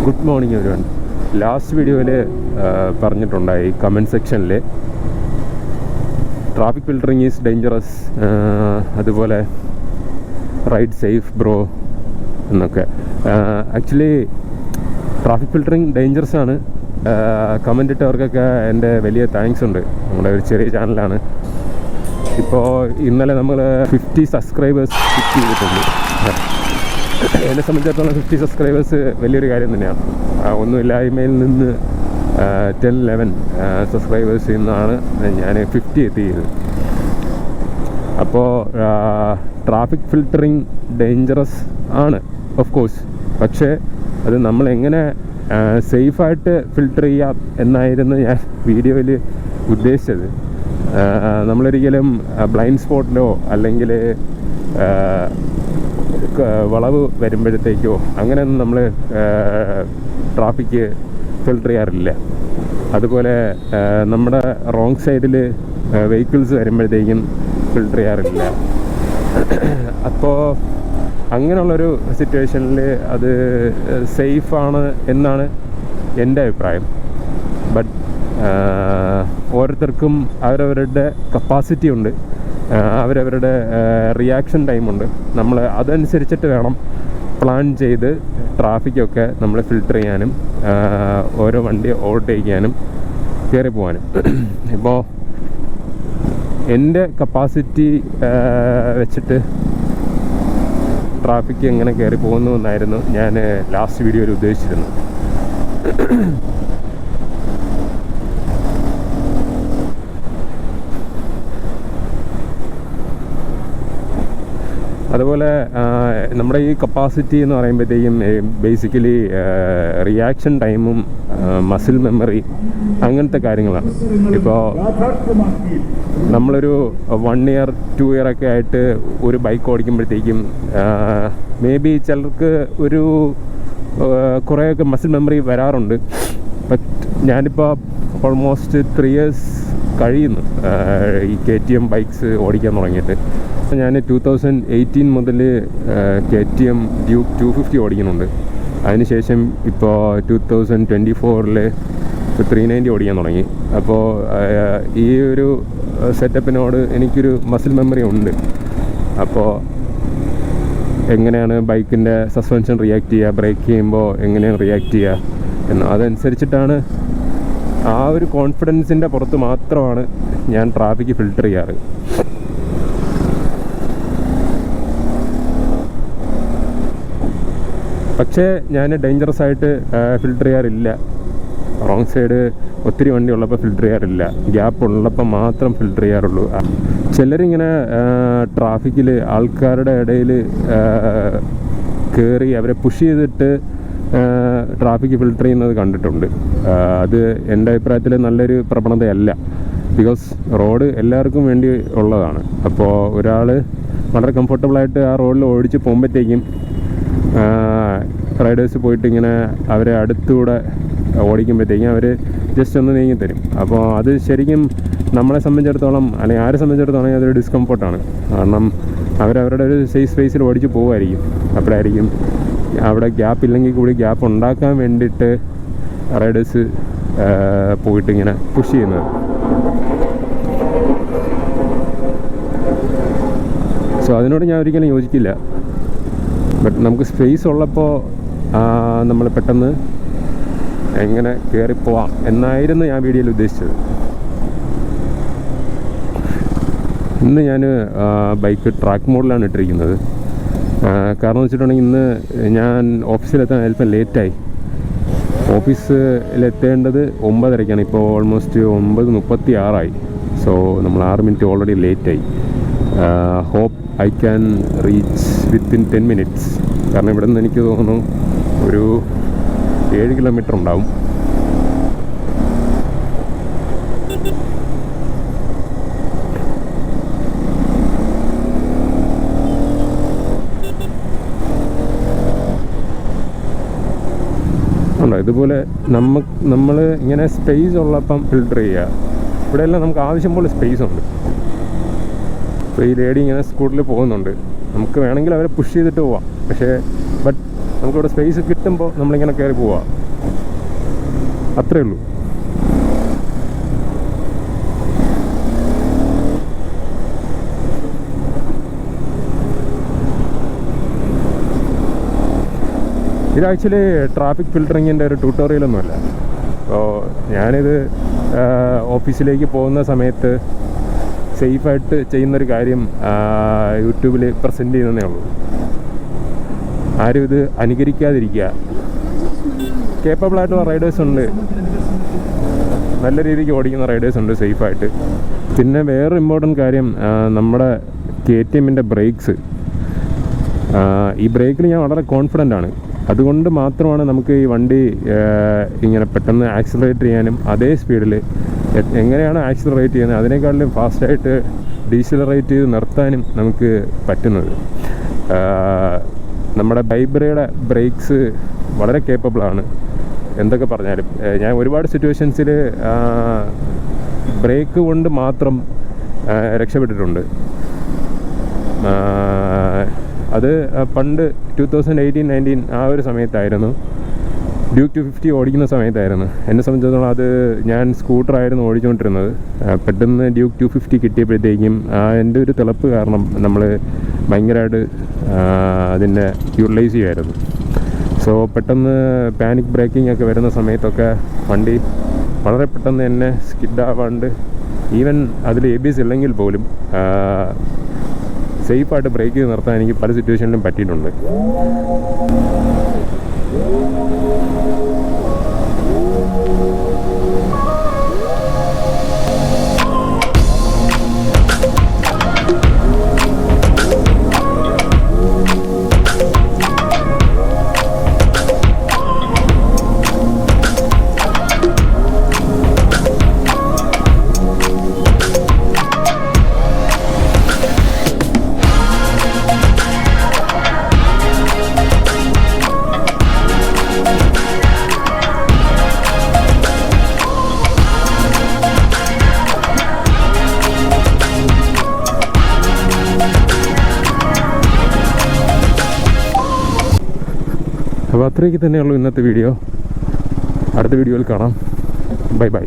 Good morning everyone. Last വീഡിയോയിൽ പറഞ്ഞിട്ടുണ്ടായി comment സെക്ഷനിൽ traffic filtering is dangerous, അതുപോലെ റൈഡ് സേഫ് ബ്രോ എന്നൊക്കെ. ആക്ച്വലി ട്രാഫിക് ഫിൽറ്ററിങ് ഡേഞ്ചറസ് ആണ്. Comment ഇട്ടവർക്കൊക്കെ എൻ്റെ വലിയ താങ്ക്സ് ഉണ്ട്. നമ്മുടെ ഒരു ചെറിയ ചാനലാണ്. ഇപ്പോൾ ഇന്നലെ നമ്മൾ 50 സബ്സ്ക്രൈബേഴ്സ് ഹിറ്റ് ചെയ്തിട്ടുണ്ട്. എന്നെ സംബന്ധിച്ചിടത്തോളം 50 സബ്സ്ക്രൈബേഴ്സ് വലിയൊരു കാര്യം തന്നെയാണ്. ഒന്നുമില്ലായ്മയിൽ നിന്ന് 10-11 സബ്സ്ക്രൈബേഴ്സിൽ നിന്നാണ് ഞാൻ 50 എത്തിയത്. അപ്പോൾ ട്രാഫിക് ഫിൽറ്ററിങ് ഡേഞ്ചറസ് ആണ് ഓഫ് കോഴ്സ്. പക്ഷേ അത് നമ്മളെങ്ങനെ സേഫായിട്ട് ഫിൽറ്റർ ചെയ്യാം എന്നായിരുന്നു ഞാൻ വീഡിയോയിൽ ഉദ്ദേശിച്ചത്. നമ്മളൊരിക്കലും ബ്ലൈൻഡ് സ്പോട്ടിലോ അല്ലെങ്കിൽ വളവ് വരുമ്പോഴത്തേക്കോ അങ്ങനെയൊന്നും നമ്മൾ ട്രാഫിക്ക് ഫിൽറ്റർ ചെയ്യാറില്ല. അതുപോലെ നമ്മുടെ റോങ് സൈഡിൽ വെഹിക്കിൾസ് വരുമ്പോഴത്തേക്കും ഫിൽറ്റർ ചെയ്യാറില്ല. അപ്പോൾ അങ്ങനെയുള്ളൊരു സിറ്റുവേഷനിൽ അത് സേഫാണ് എന്നാണ് എൻ്റെ അഭിപ്രായം. ബട്ട് ഓരോരുത്തർക്കും അവരവരുടെ കപ്പാസിറ്റി ഉണ്ട്, അവരവരുടെ റിയാക്ഷൻ ടൈമുണ്ട്. നമ്മൾ അതനുസരിച്ചിട്ട് വേണം പ്ലാൻ ചെയ്ത് ട്രാഫിക്കൊക്കെ നമ്മൾ ഫിൽറ്റർ ചെയ്യാനും ഓരോ വണ്ടി ഓവർടേക്ക് ചെയ്യാനും കയറി പോകാനും. ഇപ്പോൾ എൻ്റെ കപ്പാസിറ്റി വെച്ചിട്ട് ട്രാഫിക്ക് എങ്ങനെ കയറി പോകുന്നു എന്നായിരുന്നു ഞാൻ ലാസ്റ്റ് വീഡിയോയിൽ ഉദ്ദേശിച്ചിരുന്നത്. അതുപോലെ നമ്മുടെ ഈ കപ്പാസിറ്റി എന്ന് പറയുമ്പോഴത്തേക്കും ബേസിക്കലി റിയാക്ഷൻ ടൈമും മസിൽ മെമ്മറി അങ്ങനത്തെ കാര്യങ്ങളാണ്. ഇപ്പോൾ നമ്മളൊരു 1 ഇയർ 2 ഇയർ ഒക്കെ ആയിട്ട് ഒരു ബൈക്ക് ഓടിക്കുമ്പോഴത്തേക്കും മേ ബി ചിലർക്ക് ഒരു കുറേയൊക്കെ മസിൽ മെമ്മറി വരാറുണ്ട്. ബട്ട് ഞാനിപ്പോൾ ഓൾമോസ്റ്റ് 3 ഇയേഴ്സ് കഴിയുന്നു ഈ KTM ബൈക്സ് ഓടിക്കാൻ തുടങ്ങിയിട്ട്. ഞാൻ 2018 മുതൽ KTM ഡ്യൂക്ക് 250 ഓടിക്കുന്നുണ്ട്. അതിനുശേഷം ഇപ്പോൾ 2024 390 ഓടിക്കാൻ തുടങ്ങി. അപ്പോൾ ഈ ഒരു സെറ്റപ്പിനോട് എനിക്കൊരു മസിൽ മെമ്മറി ഉണ്ട്. അപ്പോൾ എങ്ങനെയാണ് ബൈക്കിൻ്റെ സസ്പെൻഷൻ റിയാക്ട് ചെയ്യുക, ബ്രേക്ക് ചെയ്യുമ്പോൾ എങ്ങനെയാണ് റിയാക്ട് ചെയ്യുക എന്ന് അതനുസരിച്ചിട്ടാണ്, ആ ഒരു കോൺഫിഡൻസിൻ്റെ പുറത്ത് മാത്രമാണ് ഞാൻ ട്രാഫിക്ക് ഫിൽറ്റർ ചെയ്യാറ്. പക്ഷേ ഞാൻ ഡേഞ്ചറസ് ആയിട്ട് ഫിൽറ്റർ ചെയ്യാറില്ല. റോങ് സൈഡ് ഒത്തിരി വണ്ടി ഉള്ളപ്പോൾ ഫിൽറ്റർ ചെയ്യാറില്ല. ഗ്യാപ്പ് ഉള്ളപ്പോൾ മാത്രം ഫിൽറ്റർ ചെയ്യാറുള്ളൂ. ചിലരിങ്ങനെ ട്രാഫിക്കിൽ ആൾക്കാരുടെ ഇടയിൽ കയറി അവരെ പുഷ് ചെയ്തിട്ട് ട്രാഫിക്ക് ഫിൽറ്റർ ചെയ്യുന്നത് കണ്ടിട്ടുണ്ട്. അത് എൻ്റെ അഭിപ്രായത്തിൽ നല്ലൊരു പ്രവണതയല്ല. ബിക്കോസ് റോഡ് എല്ലാവർക്കും വേണ്ടി ഉള്ളതാണ്. അപ്പോൾ ഒരാൾ വളരെ കംഫർട്ടബിളായിട്ട് ആ റോഡിൽ ഓടിച്ച് പോകുമ്പോഴത്തേക്കും റൈഡേഴ്സ് പോയിട്ട് ഇങ്ങനെ അവരെ അടുത്തൂടെ ഓടിക്കുമ്പോഴത്തേക്കും അവർ ജസ്റ്റ് ഒന്ന് നീങ്ങി തരും. അപ്പോൾ അത് ശരിക്കും നമ്മളെ സംബന്ധിച്ചിടത്തോളം അല്ലെങ്കിൽ ആരെ സംബന്ധിച്ചിടത്തോളം അതൊരു ഡിസ്കംഫർട്ടാണ്. കാരണം അവരവരുടെ ഒരു സേഫ് സ്പേസിൽ ഓടിച്ച് പോകുമായിരിക്കും. അപ്പോഴായിരിക്കും അവിടെ ഗ്യാപ്പ് ഇല്ലെങ്കിൽ കൂടി ഗ്യാപ്പ് ഉണ്ടാക്കാൻ വേണ്ടിയിട്ട് റൈഡേഴ്സ് പോയിട്ട് ഇങ്ങനെ പുഷ് ചെയ്യുന്നത്. സോ അതിനോട് ഞാൻ ഒരിക്കലും യോജിക്കില്ല. ബട്ട് നമുക്ക് സ്പേസ് ഉള്ളപ്പോൾ നമ്മൾ പെട്ടെന്ന് എങ്ങനെ കയറിപ്പോവാം എന്നായിരുന്നു ഞാൻ വീഡിയോയിൽ ഉദ്ദേശിച്ചത്. ഇന്ന് ഞാൻ ബൈക്ക് ട്രാക്ക് മോഡിലാണ് ഇട്ടിരിക്കുന്നത്. കാരണം എന്ന് വെച്ചിട്ടുണ്ടെങ്കിൽ ഇന്ന് ഞാൻ ഓഫീസിലെത്താൻ അല്പം ലേറ്റായി. ഓഫീസിലെത്തേണ്ടത് 9:30-ക്കാണ്. ഇപ്പോൾ ഓൾമോസ്റ്റ് 9:36 സോ നമ്മൾ 6 മിനിറ്റ് ഓൾറെഡി ലേറ്റായി. Hope I can reach within 10 minutes. കാരണം ഇവിടെ നിന്ന് എനിക്ക് തോന്നുന്നു ഒരു 7 കിലോമീറ്റർ ഉണ്ടാവും. ഉണ്ടോ ഇതുപോലെ നമ്മൾ ഇങ്ങനെ സ്പേസ് ഉള്ളപ്പം ഫിൽറ്റർ ചെയ്യുക. ഇവിടെയെല്ലാം നമുക്ക് ആവശ്യം പോലെ സ്പേസ് ഉണ്ട്. ഇപ്പോൾ ഈ ലേഡി ഇങ്ങനെ സ്കൂട്ടറിൽ പോകുന്നുണ്ട്. നമുക്ക് വേണമെങ്കിൽ അവരെ പുഷ് ചെയ്തിട്ട് പോവാം. പക്ഷേ ബട്ട് നമുക്കിവിടെ സ്പേസ് കിട്ടുമ്പോൾ നമ്മളിങ്ങനെ കയറി പോവാം, അത്രേ ഉള്ളൂ. ഇത് ആക്ച്വലി ട്രാഫിക് ഫിൽറ്ററിങ്ങിൻ്റെ ഒരു ട്യൂട്ടോറിയലൊന്നുമല്ല. അപ്പോൾ ഞാനിത് ഓഫീസിലേക്ക് പോകുന്ന സമയത്ത് സേഫായിട്ട് ചെയ്യുന്നൊരു കാര്യം യൂട്യൂബിൽ പ്രസൻറ്റ് ചെയ്യുന്നതേ ഉള്ളൂ. ആരും ഇത് അനുകരിക്കാതിരിക്കുക. കേപ്പബിളായിട്ടുള്ള റൈഡേഴ്സ് ഉണ്ട്, നല്ല രീതിക്ക് ഓടിക്കുന്ന റൈഡേഴ്സ് ഉണ്ട് സേഫായിട്ട്. പിന്നെ വേറൊരു ഇമ്പോർട്ടൻറ്റ് കാര്യം, നമ്മുടെ KTMൻ്റെ ബ്രേക്സ്. ഈ ബ്രേക്കിൽ ഞാൻ വളരെ കോൺഫിഡൻ്റ് ആണ്. അതുകൊണ്ട് മാത്രമാണ് നമുക്ക് ഈ വണ്ടി ഇങ്ങനെ പെട്ടെന്ന് ആക്സിലറേറ്റ് ചെയ്യാനും അതേ സ്പീഡിൽ എങ്ങനെയാണ് ആക്സിലറേറ്റ് ചെയ്യുന്നത് അതിനേക്കാളും ഫാസ്റ്റായിട്ട് ഡീസിലറേറ്റ് ചെയ്ത് നിർത്താനും നമുക്ക് പറ്റുന്നത്. നമ്മുടെ ബൈബ്രയുടെ ബ്രേക്സ് വളരെ കേപ്പബിളാണ്. എന്തൊക്കെ പറഞ്ഞാലും ഞാൻ ഒരുപാട് സിറ്റുവേഷൻസിൽ ബ്രേക്ക് കൊണ്ട് മാത്രം രക്ഷപ്പെട്ടിട്ടുണ്ട്. അത് പണ്ട് 2018-19 ആ ഒരു സമയത്തായിരുന്നു, ഡ്യൂക്ക് 250 ഓടിക്കുന്ന സമയത്തായിരുന്നു. എന്നെ സംബന്ധിച്ചിടത്തോളം അത് ഞാൻ സ്കൂട്ടറായിരുന്നു ഓടിച്ചുകൊണ്ടിരുന്നത്. പെട്ടെന്ന് ഡ്യൂക്ക് 250 കിട്ടിയപ്പോഴത്തേക്കും എൻ്റെ ഒരു തിളപ്പ് കാരണം നമ്മൾ ഭയങ്കരമായിട്ട് അതിനെ യൂട്ടിലൈസ് ചെയ്യുമായിരുന്നു. സോ പെട്ടെന്ന് പാനിക് ബ്രേക്കിംഗ് ഒക്കെ വരുന്ന സമയത്തൊക്കെ വണ്ടി വളരെ പെട്ടെന്ന് തന്നെ സ്കിഡാവാണ്ട്, ഈവൻ അതിൽ ABS ഇല്ലെങ്കിൽ പോലും സേഫായിട്ട് ബ്രേക്ക് ചെയ്ത് നിർത്താൻ എനിക്ക് പല സിറ്റുവേഷനിലും പറ്റിയിട്ടുണ്ട്. അപ്പോൾ അത്രയൊക്കെ തന്നെയുള്ളൂ ഇന്നത്തെ വീഡിയോ. അടുത്ത വീഡിയോയിൽ കാണാം. Bye bye.